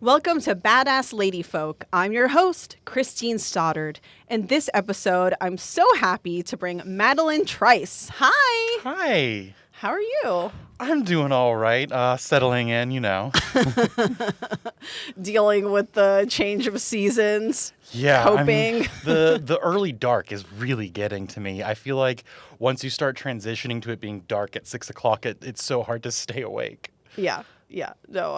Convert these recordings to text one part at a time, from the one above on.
Welcome to Badass Lady Folk. I'm your host, Christine Stoddard. In this episode, I'm so happy to bring Madeline Trice. Hi. Hi. How are you? I'm doing all right. Settling in, Dealing with the change of seasons. Yeah. Coping. The early dark is really getting to me. I feel like once you start transitioning to it being dark at 6 o'clock, it's so hard to stay awake. Yeah. No,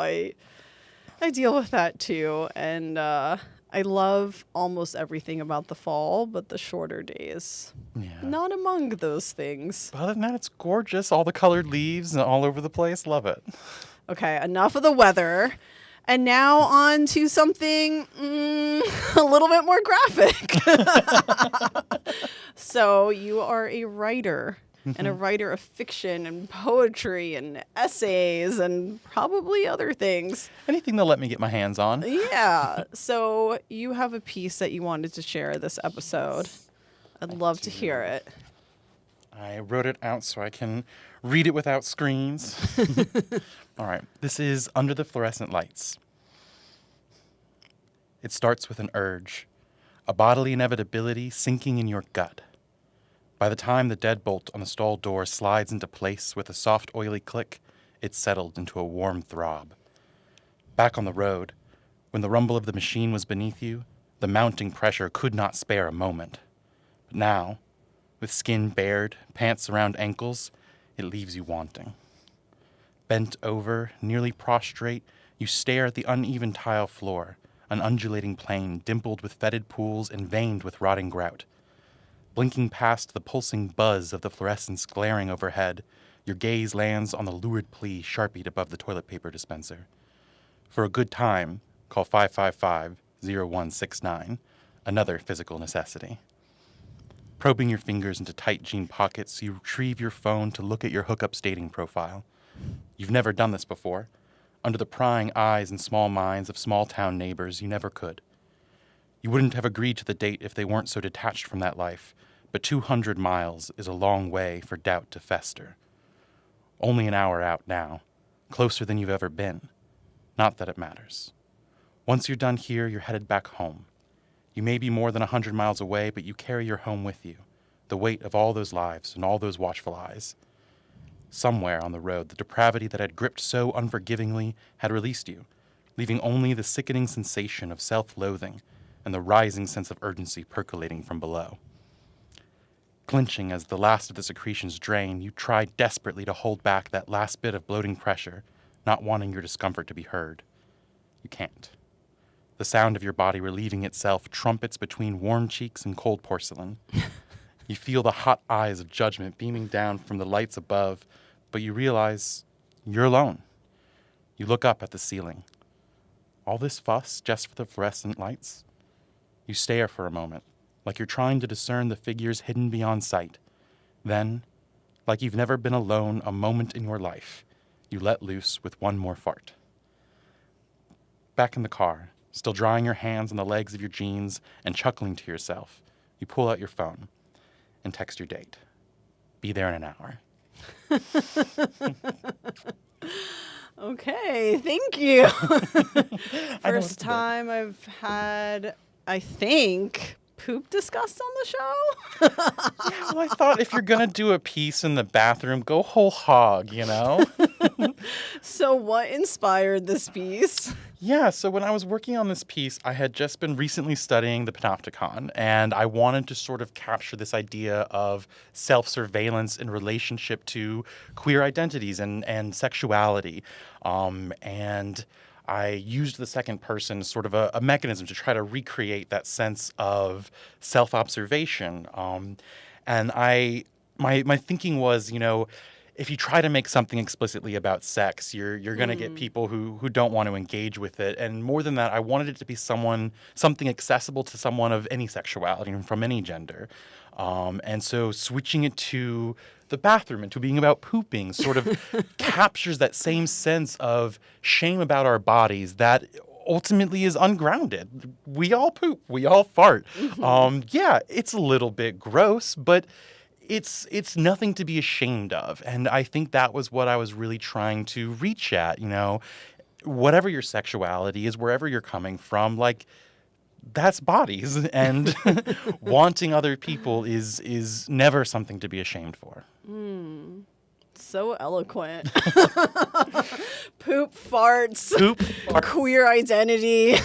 I deal with that too. And I love almost everything about the fall, but the shorter days. Yeah. Not among those things. But other than that, it's gorgeous. All the colored leaves and all over the place. Love it. Okay, enough of the weather. And now on to something a little bit more graphic. So you are a writer. And a writer of fiction and poetry and essays and probably other things. Anything they'll let me get my hands on. Yeah. So you have a piece that you wanted to share this episode. I'd love to hear it. I wrote it out so I can read it without screens. All right. This is Under the Fluorescent Lights. It starts with an urge, a bodily inevitability sinking in your gut. By the time the deadbolt on the stall door slides into place with a soft, oily click, it's settled into a warm throb. Back on the road, when the rumble of the machine was beneath you, the mounting pressure could not spare a moment. But now, with skin bared, pants around ankles, it leaves you wanting. Bent over, nearly prostrate, you stare at the uneven tile floor, an undulating plain dimpled with fetid pools and veined with rotting grout. Blinking past the pulsing buzz of the fluorescence glaring overhead, your gaze lands on the lurid plea sharpied above the toilet paper dispenser. For a good time, call 555-0169, another physical necessity. Probing your fingers into tight jean pockets, you retrieve your phone to look at your hookup dating profile. You've never done this before. Under the prying eyes and small minds of small-town neighbors, you never could. You wouldn't have agreed to the date if they weren't so detached from that life, but 200 miles is a long way for doubt to fester. Only an hour out now, closer than you've ever been. Not that it matters. Once you're done here, you're headed back home. You may be more than 100 miles away, but you carry your home with you, the weight of all those lives and all those watchful eyes. Somewhere on the road, the depravity that had gripped so unforgivingly had released you, leaving only the sickening sensation of self-loathing and the rising sense of urgency percolating from below. Clenching as the last of the secretions drain, you try desperately to hold back that last bit of bloating pressure, not wanting your discomfort to be heard. You can't. The sound of your body relieving itself trumpets between warm cheeks and cold porcelain. You feel the hot eyes of judgment beaming down from the lights above, but you realize you're alone. You look up at the ceiling. All this fuss just for the fluorescent lights? You stare for a moment, like you're trying to discern the figures hidden beyond sight. Then, like you've never been alone a moment in your life, you let loose with one more fart. Back in the car, still drying your hands on the legs of your jeans and chuckling to yourself, you pull out your phone and text your date. Be there in an hour. Okay, thank you. First time I've had, I think, poop discussed on the show. Yeah, well, I thought if you're going to do a piece in the bathroom, go whole hog, So what inspired this piece? Yeah, so when I was working on this piece, I had just been recently studying the panopticon, and I wanted to sort of capture this idea of self-surveillance in relationship to queer identities and sexuality. And I used the second person as sort of a mechanism to try to recreate that sense of self-observation. And my thinking was, if you try to make something explicitly about sex, you're going to get people who don't want to engage with it. And more than that, I wanted it to be something accessible to someone of any sexuality and from any gender. And so switching it to the bathroom and to being about pooping sort of captures that same sense of shame about our bodies that ultimately is ungrounded. We all poop. We all fart. Yeah, it's a little bit gross, but it's nothing to be ashamed of. And I think that was what I was really trying to reach at, whatever your sexuality is, wherever you're coming from, like, that's bodies, and wanting other people is never something to be ashamed for. So eloquent. Poop farts. Poop farts. Queer identity.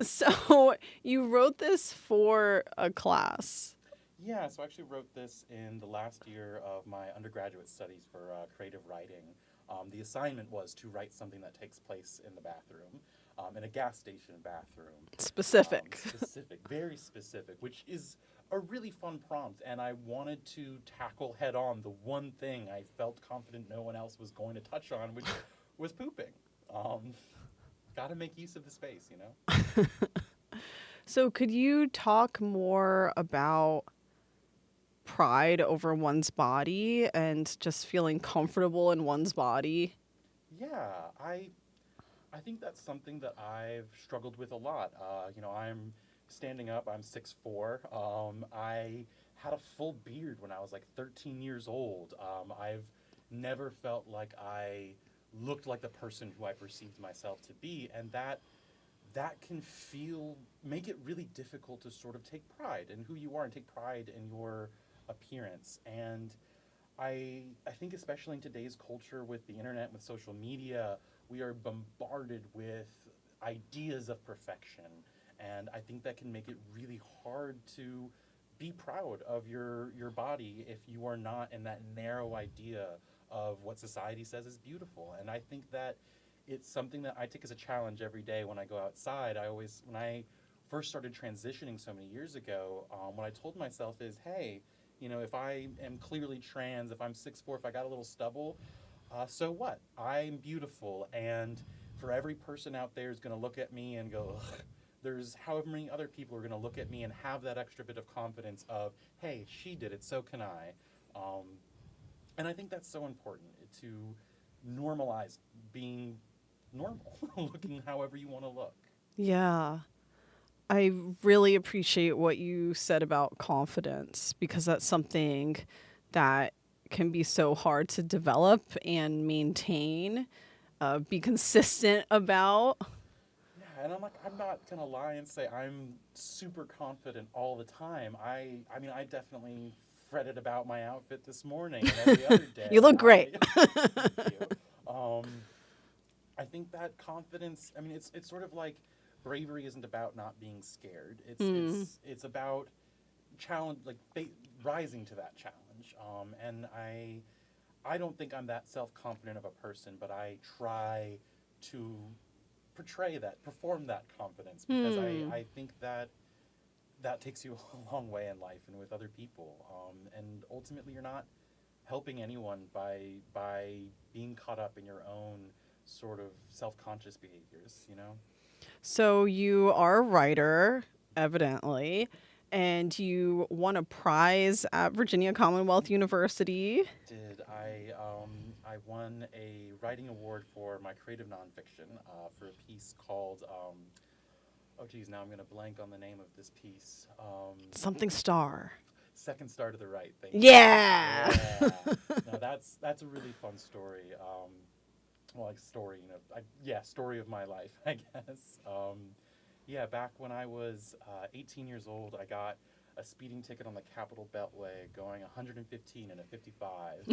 So you wrote this for a class. Yeah, so I actually wrote this in the last year of my undergraduate studies for creative writing. The assignment was to write something that takes place in the bathroom, in a gas station bathroom. Specific. Specific, very specific, which is a really fun prompt, and I wanted to tackle head on the one thing I felt confident no one else was going to touch on, which was pooping. Gotta make use of the space, you know? So could you talk more about pride over one's body and just feeling comfortable in one's body? Yeah, I think that's something that I've struggled with a lot. You know, I'm standing up, I'm 6'4". I had a full beard when I was like 13 years old. I've never felt like I looked like the person who I perceived myself to be, and that can make it really difficult to sort of take pride in who you are and take pride in your appearance. And I think especially in today's culture with the internet, with social media, we are bombarded with ideas of perfection. And I think that can make it really hard to be proud of your body if you are not in that narrow idea of what society says is beautiful. And I think that it's something that I take as a challenge every day when I go outside. When I first started transitioning so many years ago, what I told myself is, hey, you know, if I am clearly trans, if I'm 6'4", if I got a little stubble, so what? I'm beautiful, and for every person out there is going to look at me and go, ugh, there's however many other people are going to look at me and have that extra bit of confidence of, hey, she did it, so can I. And I think that's so important, to normalize being normal, looking however you want to look. Yeah. I really appreciate what you said about confidence, because that's something that can be so hard to develop and maintain, be consistent about. Yeah, and I'm not gonna lie and say I'm super confident all the time. I mean, I definitely fretted about my outfit this morning and every other day. You look great. Thank you. I think that confidence, I mean, it's sort of like bravery isn't about not being scared. It's about challenge, like rising to that challenge. And I don't think I'm that self-confident of a person, but I try to perform that confidence, because I think that takes you a long way in life and with other people. And ultimately, you're not helping anyone by being caught up in your own sort of self-conscious behaviors, you know? So you are a writer, evidently, and you won a prize at Virginia Commonwealth University. I won a writing award for my creative nonfiction for a piece called oh geez, now I'm gonna blank on the name of this piece. Something Star. Second Star to the Right. Thank you. Yeah. No, that's a really fun story. Well, like story, you know, story of my life, I guess. Yeah, back when I was 18 years old, I got a speeding ticket on the Capitol Beltway going 115 in a 55.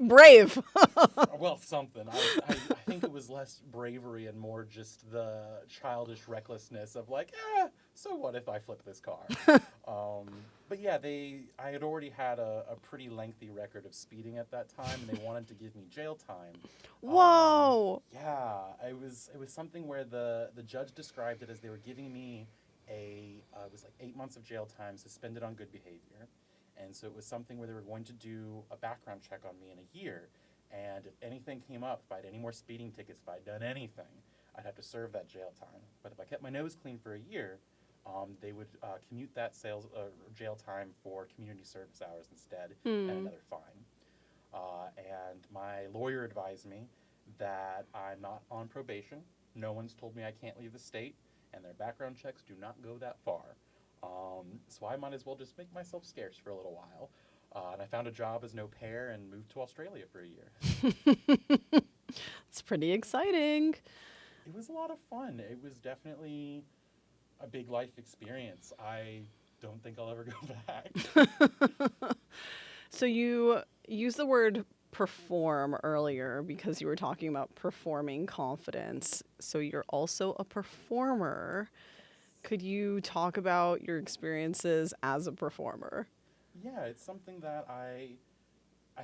Brave. Well, something. I think it was less bravery and more just the childish recklessness of like, so what if I flip this car? But yeah, I had already had a pretty lengthy record of speeding at that time, and they wanted to give me jail time. Whoa. Yeah, it was something where the judge described it as they were giving me it was like 8 months of jail time suspended on good behavior. And so it was something where they were going to do a background check on me in a year. And if anything came up, if I had any more speeding tickets, if I'd done anything, I'd have to serve that jail time. But if I kept my nose clean for a year, they would commute that jail time for community service hours instead, and another fine. And my lawyer advised me that I'm not on probation. No one's told me I can't leave the state, and their background checks do not go that far. So I might as well just make myself scarce for a little while. And I found a job as an au pair and moved to Australia for a year. It's pretty exciting. It was a lot of fun. It was definitely a big life experience. I don't think I'll ever go back. So you used the word perform earlier because you were talking about performing confidence. So you're also a performer. Could you talk about your experiences as a performer? Yeah, it's something that I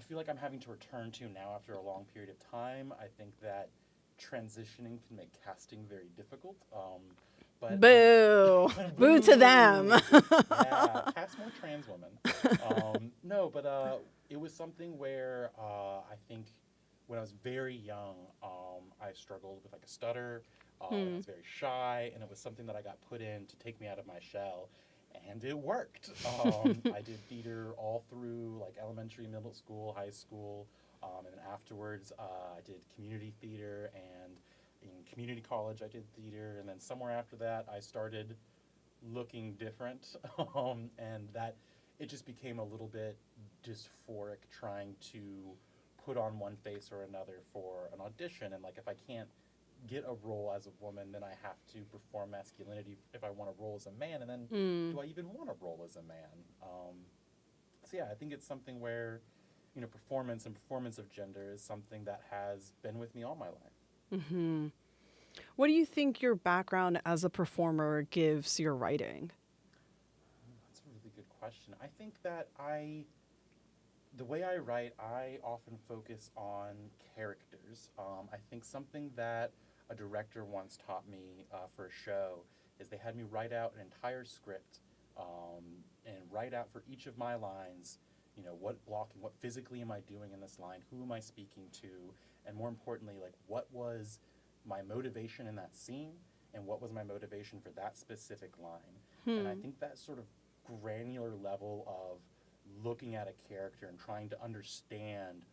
feel like I'm having to return to now after a long period of time. I think that transitioning can make casting very difficult. But Boo! Boo to them. Yeah, cast more trans women. No, but it was something where I think when I was very young, I struggled with like a stutter. I was very shy, and it was something that I got put in to take me out of my shell. And it worked. I did theater all through like elementary, middle school, high school, and then afterwards I did community theater, and in community college I did theater, and then somewhere after that I started looking different, and that it just became a little bit dysphoric trying to put on one face or another for an audition, and like if I can't get a role as a woman, then I have to perform masculinity if I want a role as a man, and then do I even want a role as a man? So yeah, I think it's something where, performance and performance of gender is something that has been with me all my life. What do you think your background as a performer gives your writing? That's a really good question. I think that the way I write, I often focus on characters. I think something that a director once taught me for a show is they had me write out an entire script and write out for each of my lines, what blocking, what physically am I doing in this line, who am I speaking to, and more importantly, like what was my motivation in that scene and what was my motivation for that specific line. And I think that sort of granular level of looking at a character and trying to understand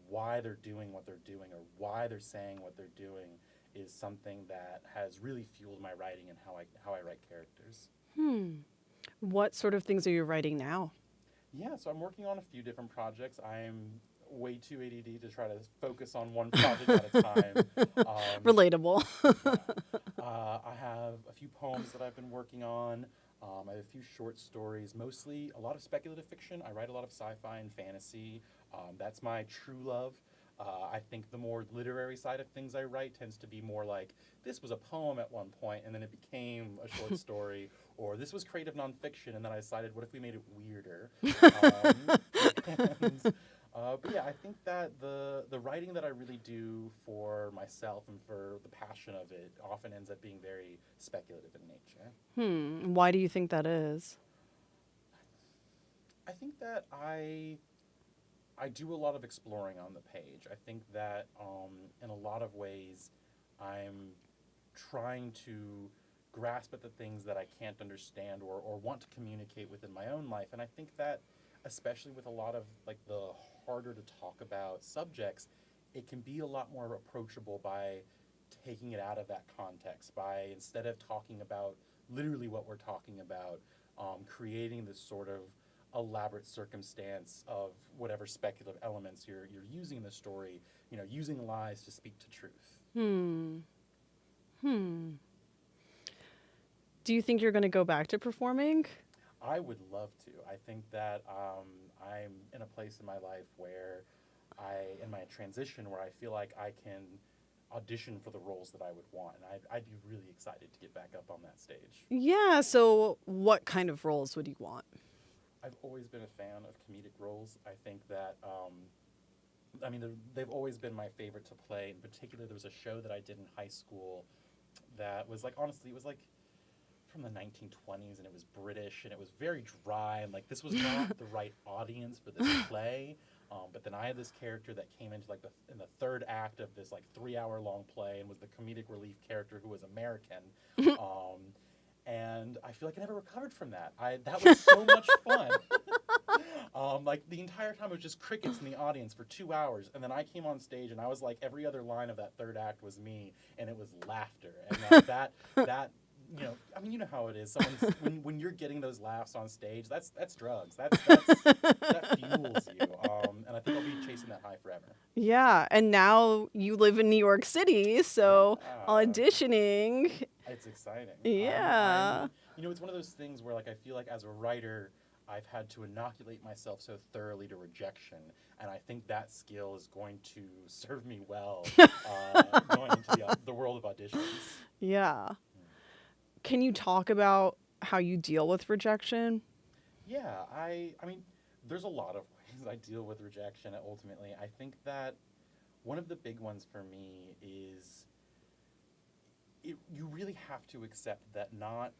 why they're doing what they're doing or why they're saying what they're doing is something that has really fueled my writing and how I write characters. What sort of things are you writing now? Yeah, so I'm working on a few different projects. I'm way too ADD to try to focus on one project at a time. Relatable. I have a few poems that I've been working on. I have a few short stories, mostly a lot of speculative fiction. I write a lot of sci-fi and fantasy. That's my true love. I think the more literary side of things I write tends to be more like, this was a poem at one point and then it became a short story, or this was creative nonfiction and then I decided, what if we made it weirder? But yeah, I think that the writing that I really do for myself and for the passion of it often ends up being very speculative in nature. Why do you think that is? I think that I do a lot of exploring on the page. I think that in a lot of ways I'm trying to grasp at the things that I can't understand or want to communicate within my own life. And I think that especially with a lot of like the harder to talk about subjects, it can be a lot more approachable by taking it out of that context, by instead of talking about literally what we're talking about, creating this sort of elaborate circumstance of whatever speculative elements you're using in the story, using lies to speak to truth. Do you think you're going to go back to performing? I would love to. I think that I'm in a place in my life where in my transition, where I feel like I can audition for the roles that I would want. And I'd be really excited to get back up on that stage. Yeah, so what kind of roles would you want? I've always been a fan of comedic roles. I think that, they've always been my favorite to play. In particular, there was a show that I did in high school that was like, honestly, it was like from the 1920s, and it was British, and it was very dry, and like this was not the right audience for this play. But then I had this character that came into like in the third act of this like 3-hour-long play and was the comedic relief character who was American. And I feel like I never recovered from that. That was so much fun. Like the entire time it was just crickets in the audience for 2 hours, and then I came on stage and I was like every other line of that third act was me, and it was laughter, and that you know, I mean, you know how it is. When you're getting those laughs on stage, that's drugs. That fuels you. And I think I'll be chasing that high forever. Yeah, and now you live in New York City, so auditioning. It's exciting. Yeah. You know, it's one of those things where, like, I feel like as a writer, I've had to inoculate myself so thoroughly to rejection, and I think that skill is going to serve me well going into the world of auditions. Yeah. Can you talk about how you deal with rejection? Yeah, I mean, there's a lot of ways I deal with rejection ultimately. I think that one of the big ones for me is you really have to accept that not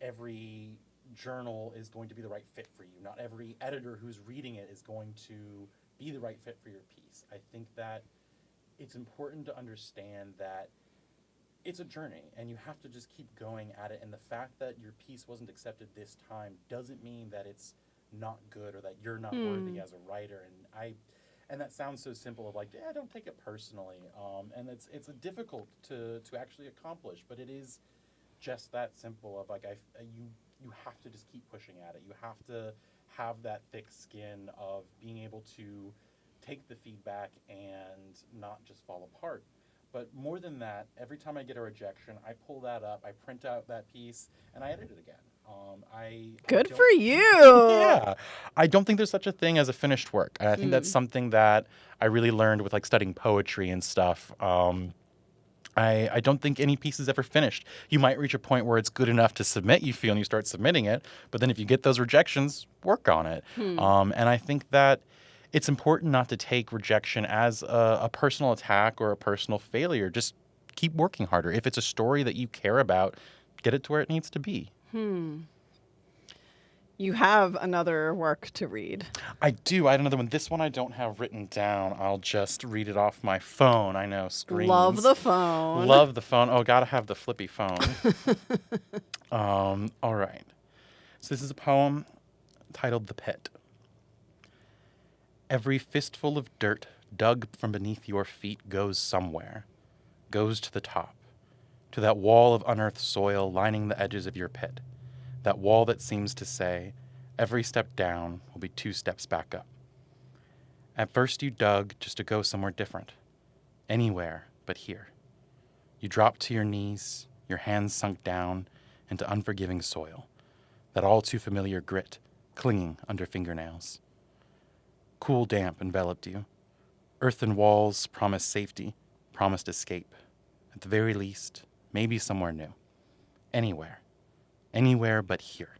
every journal is going to be the right fit for you. Not every editor who's reading it is going to be the right fit for your piece. I think that it's important to understand that it's a journey and you have to just keep going at it. And the fact that your piece wasn't accepted this time doesn't mean that it's not good or that you're not worthy as a writer. And that sounds so simple of like, yeah, don't take it personally. And it's a difficult to actually accomplish, but it is just that simple of like, you have to just keep pushing at it. You have to have that thick skin of being able to take the feedback and not just fall apart. But more than that, every time I get a rejection, I pull that up, I print out that piece, and I edit it again. Good for you. Yeah. I don't think there's such a thing as a finished work. And I think that's something that I really learned with like studying poetry and stuff. I don't think any piece is ever finished. You might reach a point where it's good enough to submit, you feel, and you start submitting it. But then if you get those rejections, work on it. And I think that it's important not to take rejection as a personal attack or a personal failure. Just keep working harder. If it's a story that you care about, get it to where it needs to be. You have another work to read. I do. I have another one. This one I don't have written down. I'll just read it off my phone. I know, screens. Love the phone. Love the phone. Oh, gotta have the flippy phone. All right. So this is a poem titled The Pit. Every fistful of dirt dug from beneath your feet goes somewhere, goes to the top, to that wall of unearthed soil lining the edges of your pit, that wall that seems to say, every step down will be 2 steps back up. At first you dug just to go somewhere different, anywhere but here. You dropped to your knees, your hands sunk down into unforgiving soil, that all too familiar grit clinging under fingernails. Cool damp enveloped you. Earthen walls promised safety, promised escape. At the very least, maybe somewhere new. Anywhere. Anywhere but here.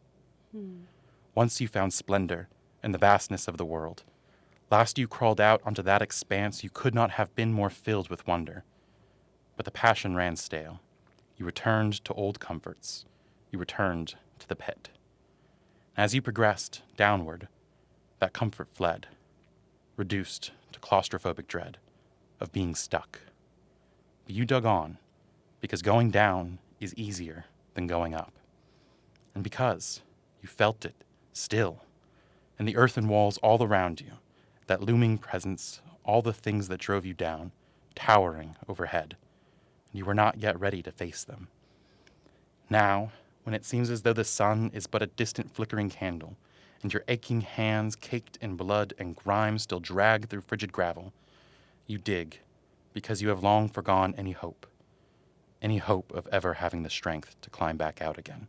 Once you found splendor in the vastness of the world. Last you crawled out onto that expanse you could not have been more filled with wonder. But the passion ran stale. You returned to old comforts. You returned to the pit. As you progressed downward, that comfort fled, reduced to claustrophobic dread of being stuck. But you dug on, because going down is easier than going up. And because you felt it still, in the earthen walls all around you, that looming presence, all the things that drove you down, towering overhead, and you were not yet ready to face them. Now, when it seems as though the sun is but a distant flickering candle, and your aching hands caked in blood and grime still drag through frigid gravel, you dig, because you have long forgone any hope of ever having the strength to climb back out again.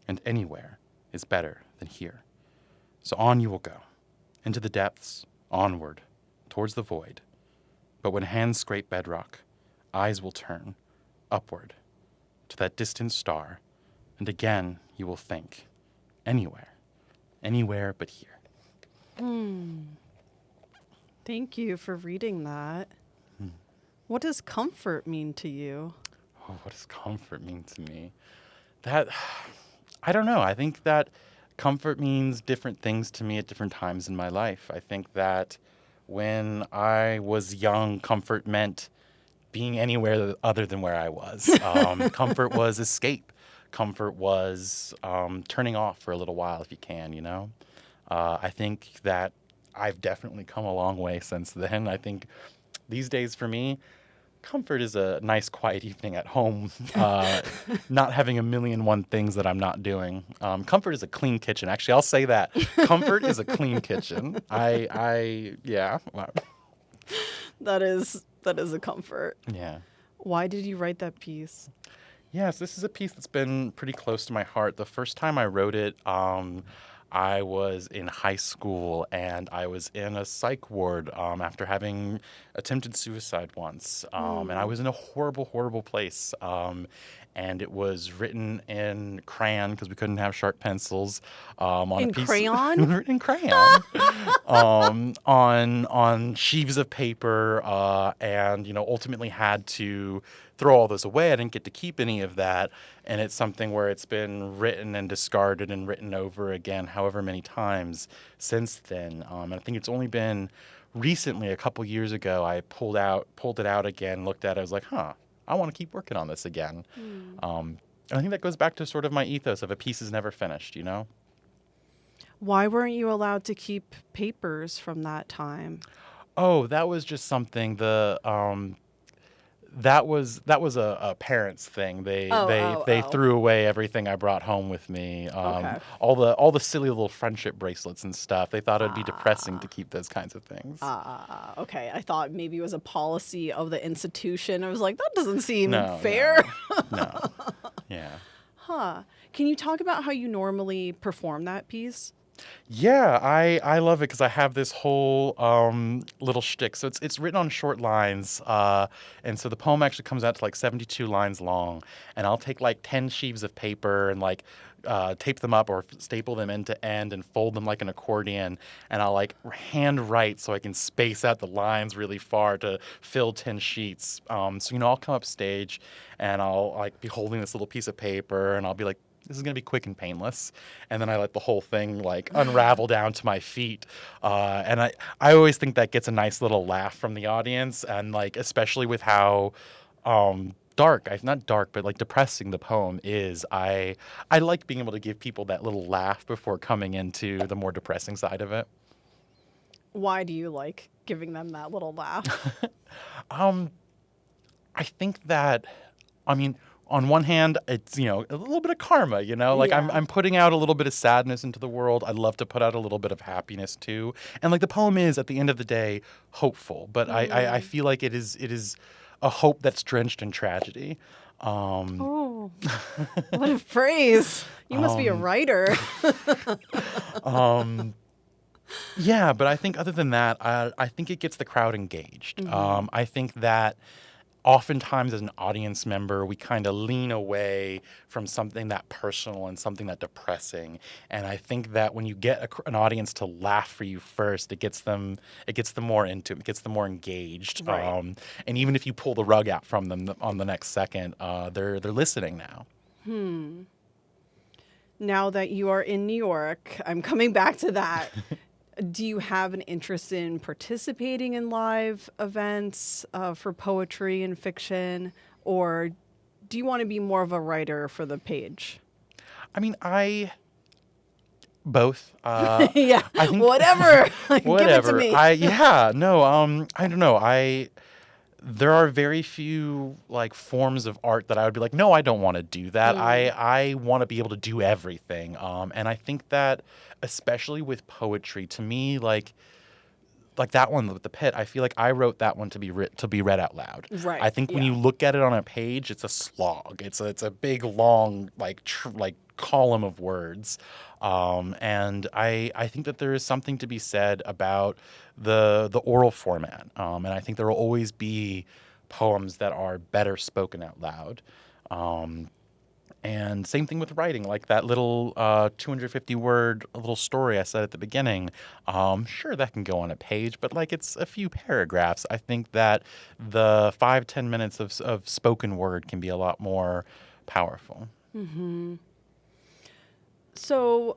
And anywhere is better than here. So on you will go, into the depths, onward, towards the void. But when hands scrape bedrock, eyes will turn upward to that distant star, and again you will think, anywhere but here. Thank you for reading that. What does comfort mean to you? Oh, what does comfort mean to me? I don't know. I think that comfort means different things to me at different times in my life. I think that when I was young, comfort meant being anywhere other than where I was. Comfort was escape. Comfort was turning off for a little while if you can, you know? I think that I've definitely come a long way since then. I think these days for me, Comfort is a nice, quiet evening at home, not having a million and one things that I'm not doing. Comfort is a clean kitchen. Actually, I'll say that. Comfort is a clean kitchen. Yeah. That is a comfort. Yeah. Why did you write that piece? Yes, this is a piece that's been pretty close to my heart. The first time I wrote it, I was in high school and I was in a psych ward after having attempted suicide once. And I was in a horrible, horrible place. And it was written in crayon because we couldn't have sharp pencils. On In a piece crayon? It was written in crayon. On sheaves of paper, and ultimately had to throw all those away. I didn't get to keep any of that, and it's something where it's been written and discarded and written over again, however many times since then. And I think it's only been recently, a couple years ago, I pulled it out again, looked at it, I was like, I want to keep working on this again. And I think that goes back to sort of my ethos of a piece is never finished, Why weren't you allowed to keep papers from that time? Oh, that was just something that was a parents thing. They threw away everything I brought home with me. Okay. All the silly little friendship bracelets and stuff. They thought it'd be depressing to keep those kinds of things. Okay. I thought maybe it was a policy of the institution. I was like, that doesn't seem No, fair. No. Yeah. Can you talk about how you normally perform that piece? Yeah, I love it because I have this whole little shtick. So it's written on short lines, and so the poem actually comes out to like 72 lines long. And I'll take like 10 sheaves of paper and like tape them up or staple them end to end and fold them like an accordion. And I'll like hand write so I can space out the lines really far to fill 10 sheets. So I'll come up stage and I'll like be holding this little piece of paper and I'll be like, this is going to be quick and painless. And then I let the whole thing like unravel down to my feet. And I always think that gets a nice little laugh from the audience. And like, especially with how not dark, but like depressing the poem is, I like being able to give people that little laugh before coming into the more depressing side of it. Why do you like giving them that little laugh? I think that, on one hand, it's, a little bit of karma, like Yeah. I'm putting out a little bit of sadness into the world. I'd love to put out a little bit of happiness too. And like the poem is at the end of the day, hopeful, but I feel like it is a hope that's drenched in tragedy. Oh, what a phrase. You must be a writer. Yeah, but I think other than that, I think it gets the crowd engaged. I think that oftentimes as an audience member, we kind of lean away from something that personal and something that depressing. And I think that when you get an audience to laugh for you first, it gets them more into it, it gets them more engaged. Right. And even if you pull the rug out from them on the next second, they're listening now. Now that you are in New York, I'm coming back to that. Do you have an interest in participating in live events for poetry and fiction, or do you want to be more of a writer for the page? Both. Yeah, I think, whatever. whatever. Give it to me. I don't know. There are very few like forms of art that I would be like, no, I don't want to do that. I want to be able to do everything. And I think that especially with poetry, to me, like that one with the pit, I feel like I wrote that one to be read out loud. Right. I think when you look at it on a page, it's a slog. It's a big long like column of words. And I think that there is something to be said about the oral format. And I think there will always be poems that are better spoken out loud. And same thing with writing, like that little 250-word little story I said at the beginning. Sure, that can go on a page, but like it's a few paragraphs. I think that the 5-10 minutes of spoken word can be a lot more powerful. Mm-hmm. So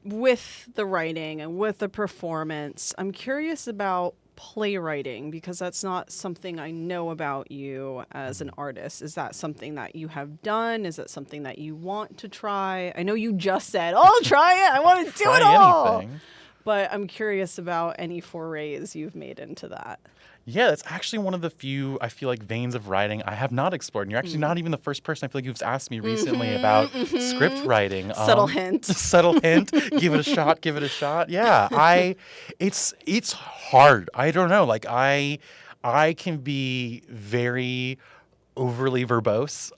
with the writing and with the performance, I'm curious about playwriting because that's not something I know about you as an artist. Is that something that you have done? Is that something that you want to try? I know you just said, oh, I'll try it. I want to do it all. Anything. But I'm curious about any forays you've made into that. Yeah, that's actually one of the few, I feel like, veins of writing I have not explored. And you're actually not even the first person I feel like who's asked me recently about script writing. Subtle hint. Subtle hint. Give it a shot. Give it a shot. Yeah, it's hard. I don't know. Like I can be very overly verbose,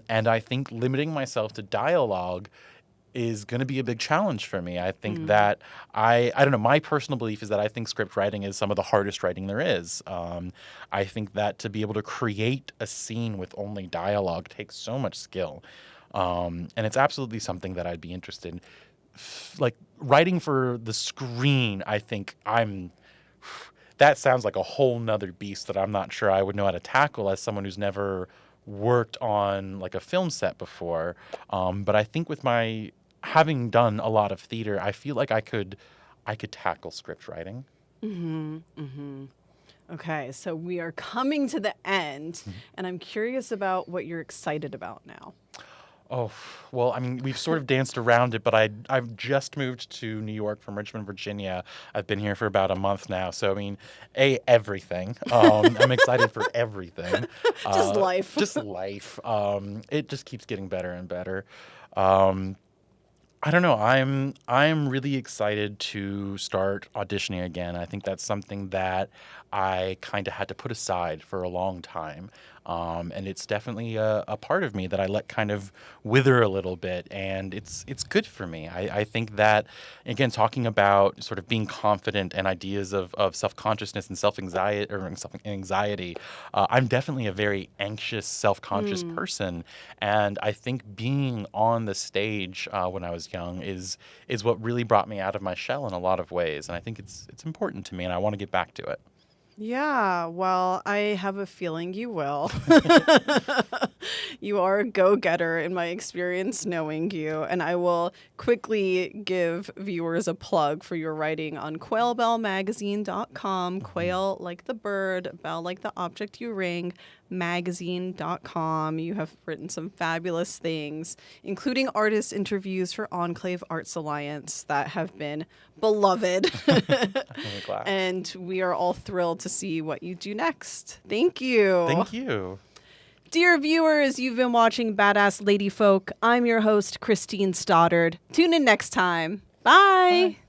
and I think limiting myself to dialogue is going to be a big challenge for me. I think that I don't know, my personal belief is that I think script writing is some of the hardest writing there is. I think that to be able to create a scene with only dialogue takes so much skill. And it's absolutely something that I'd be interested in. Like writing for the screen, I think that sounds like a whole nother beast that I'm not sure I would know how to tackle as someone who's never worked on like a film set before. But I think with my having done a lot of theater, I feel like I could tackle script writing. Okay, so we are coming to the end, and I'm curious about what you're excited about now. Oh, well, I mean, we've sort of danced around it, but I've just moved to New York from Richmond, Virginia. I've been here for about a month now. So, I mean, everything. I'm excited for everything. Just life. Just life. It just keeps getting better and better. I don't know. I'm really excited to start auditioning again. I think that's something that I kind of had to put aside for a long time. And it's definitely a part of me that I let kind of wither a little bit, and it's good for me. I think that, again, talking about sort of being confident and ideas of self-consciousness and self-anxiety, I'm definitely a very anxious, self-conscious person, and I think being on the stage when I was young is what really brought me out of my shell in a lot of ways, and I think it's important to me, and I want to get back to it. Yeah, well, I have a feeling you will. You are a go-getter in my experience knowing you, and I will quickly give viewers a plug for your writing on quailbellmagazine.com, quail like the bird, bell like the object you ring, magazine.com. You have written some fabulous things, including artist interviews for Enclave Arts Alliance that have been beloved. And we are all thrilled to see what you do next. Thank you. Thank you. Dear viewers, you've been watching Badass Lady Folk. I'm your host, Christine Stoddard. Tune in next time. Bye. Bye.